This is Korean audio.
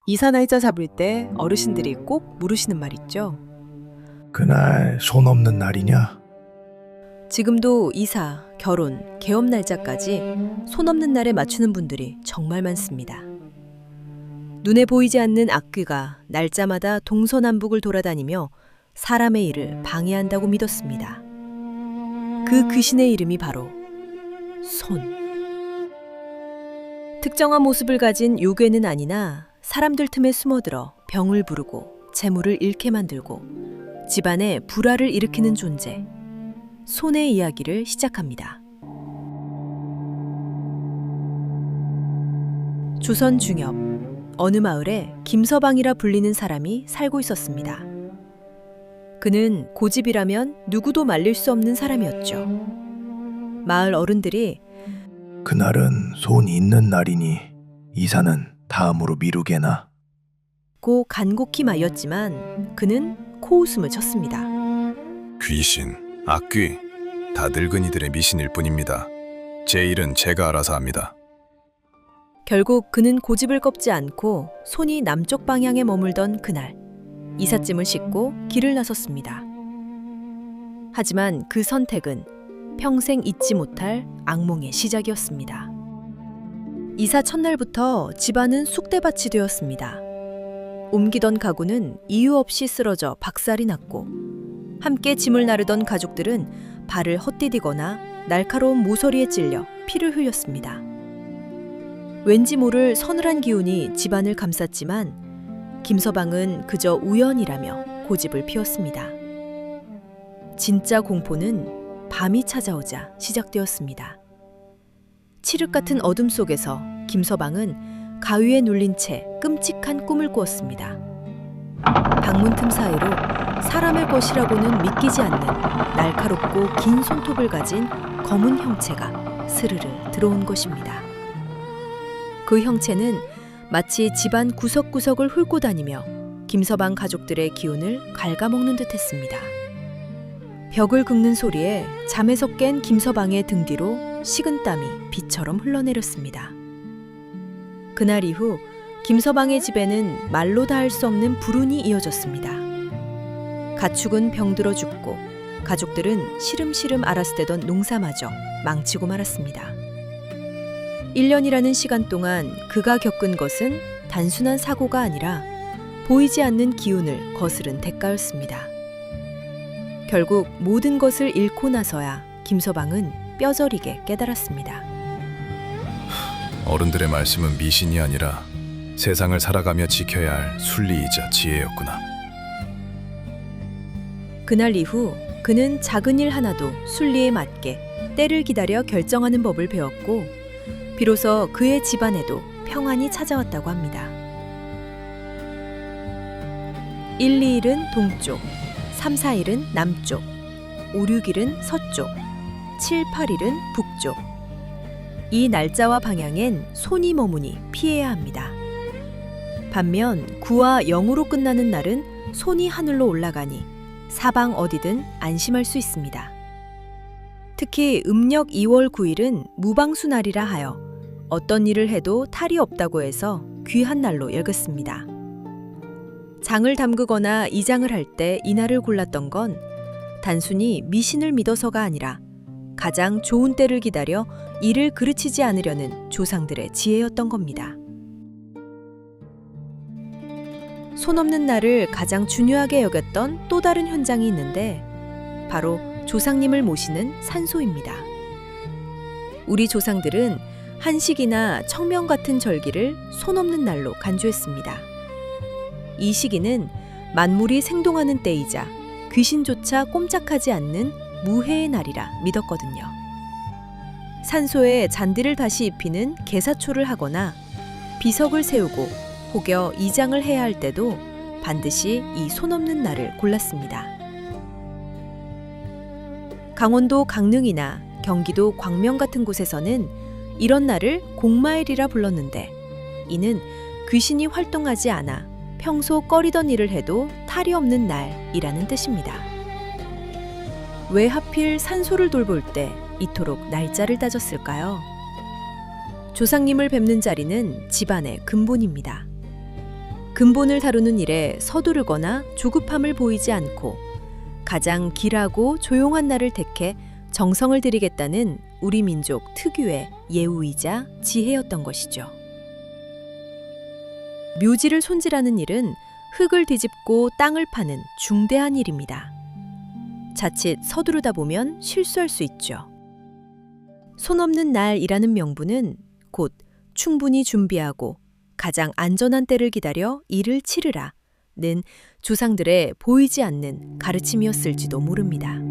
이사 날짜 잡을 때 어르신들이 꼭 물으시는 말 있죠. 그날 손 없는 날이냐? 지금도 이사, 결혼, 개업 날짜까지 손 없는 날에 맞추는 분들이 정말 많습니다. 눈에 보이지 않는 악귀가 날짜마다 동서남북을 돌아다니며 사람의 일을 방해한다고 믿었습니다. 그 귀신의 이름이 바로 손. 특정한 모습을 가진 요괴는 아니나 사람들 틈에 숨어들어 병을 부르고 재물을 잃게 만들고 집안에 불화를 일으키는 존재, 손의 이야기를 시작합니다. 조선 중엽, 어느 마을에 김서방이라 불리는 사람이 살고 있었습니다. 그는 고집이라면 누구도 말릴 수 없는 사람이었죠. 마을 어른들이 그날은 손이 있는 날이니 이사는 다음으로 미루게나. 고 간곡히 말렸지만 그는 코웃음을 쳤습니다. 귀신, 악귀, 다 늙은이들의 미신일 뿐입니다. 제 일은 제가 알아서 합니다. 결국 그는 고집을 꺾지 않고 손이 남쪽 방향에 머물던 그날 이삿짐을 싣고 길을 나섰습니다. 하지만 그 선택은 평생 잊지 못할 악몽의 시작이었습니다. 이사 첫날부터 집안은 쑥대밭이 되었습니다. 옮기던 가구는 이유 없이 쓰러져 박살이 났고 함께 짐을 나르던 가족들은 발을 헛디디거나 날카로운 모서리에 찔려 피를 흘렸습니다. 왠지 모를 서늘한 기운이 집안을 감쌌지만 김서방은 그저 우연이라며 고집을 피웠습니다. 진짜 공포는 밤이 찾아오자 시작되었습니다. 칠흑 같은 어둠 속에서 김서방은 가위에 눌린 채 끔찍한 꿈을 꾸었습니다. 방문 틈 사이로 사람의 것이라고는 믿기지 않는 날카롭고 긴 손톱을 가진 검은 형체가 스르르 들어온 것입니다. 그 형체는 마치 집안 구석구석을 훑고 다니며 김서방 가족들의 기운을 갉아먹는 듯했습니다. 벽을 긁는 소리에 잠에서 깬 김서방의 등 뒤로 식은땀이 비처럼 흘러내렸습니다. 그날 이후 김서방의 집에는 말로 닿을 수 없는 불운이 이어졌습니다. 가축은 병들어 죽고 가족들은 시름시름 알아서대던 농사마저 망치고 말았습니다. 1년이라는 시간 동안 그가 겪은 것은 단순한 사고가 아니라 보이지 않는 기운을 거스른 대가였습니다. 결국 모든 것을 잃고 나서야 김서방은 뼈저리게 깨달았습니다. 어른들의 말씀은 미신이 아니라 세상을 살아가며 지켜야 할 순리이자 지혜였구나. 그날 이후 그는 작은 일 하나도 순리에 맞게 때를 기다려 결정하는 법을 배웠고 비로소 그의 집안에도 평안이 찾아왔다고 합니다. 1, 2일은 동쪽, 3, 4일은 남쪽, 5, 6일은 서쪽, 7, 8일은 북쪽. 이 날짜와 방향엔 손이 머무니 피해야 합니다. 반면 9와 0으로 끝나는 날은 손이 하늘로 올라가니 사방 어디든 안심할 수 있습니다. 특히 음력 2월 9일은 무방수날이라 하여 어떤 일을 해도 탈이 없다고 해서 귀한 날로 여겼습니다. 장을 담그거나 이장을 할 때 이날을 골랐던 건 단순히 미신을 믿어서가 아니라 가장 좋은 때를 기다려 일을 그르치지 않으려는 조상들의 지혜였던 겁니다. 손 없는 날을 가장 중요하게 여겼던 또 다른 현장이 있는데 바로 조상님을 모시는 산소입니다. 우리 조상들은 한식이나 청명 같은 절기를 손 없는 날로 간주했습니다. 이 시기는 만물이 생동하는 때이자 귀신조차 꼼짝하지 않는 무해의 날이라 믿었거든요. 산소에 잔디를 다시 입히는 개사초를 하거나 비석을 세우고 혹여 이장을 해야 할 때도 반드시 이 손 없는 날을 골랐습니다. 강원도 강릉이나 경기도 광명 같은 곳에서는 이런 날을 공마일이라 불렀는데 이는 귀신이 활동하지 않아 평소 꺼리던 일을 해도 탈이 없는 날이라는 뜻입니다. 왜 하필 산소를 돌볼 때 이토록 날짜를 따졌을까요? 조상님을 뵙는 자리는 집안의 근본입니다. 근본을 다루는 일에 서두르거나 조급함을 보이지 않고 가장 길하고 조용한 날을 택해 정성을 들이겠다는 우리 민족 특유의 예우이자 지혜였던 것이죠. 묘지를 손질하는 일은 흙을 뒤집고 땅을 파는 중대한 일입니다. 자칫 서두르다 보면 실수할 수 있죠. 손 없는 날이라는 명분은 곧 충분히 준비하고 가장 안전한 때를 기다려 일을 치르라는 조상들의 보이지 않는 가르침이었을지도 모릅니다.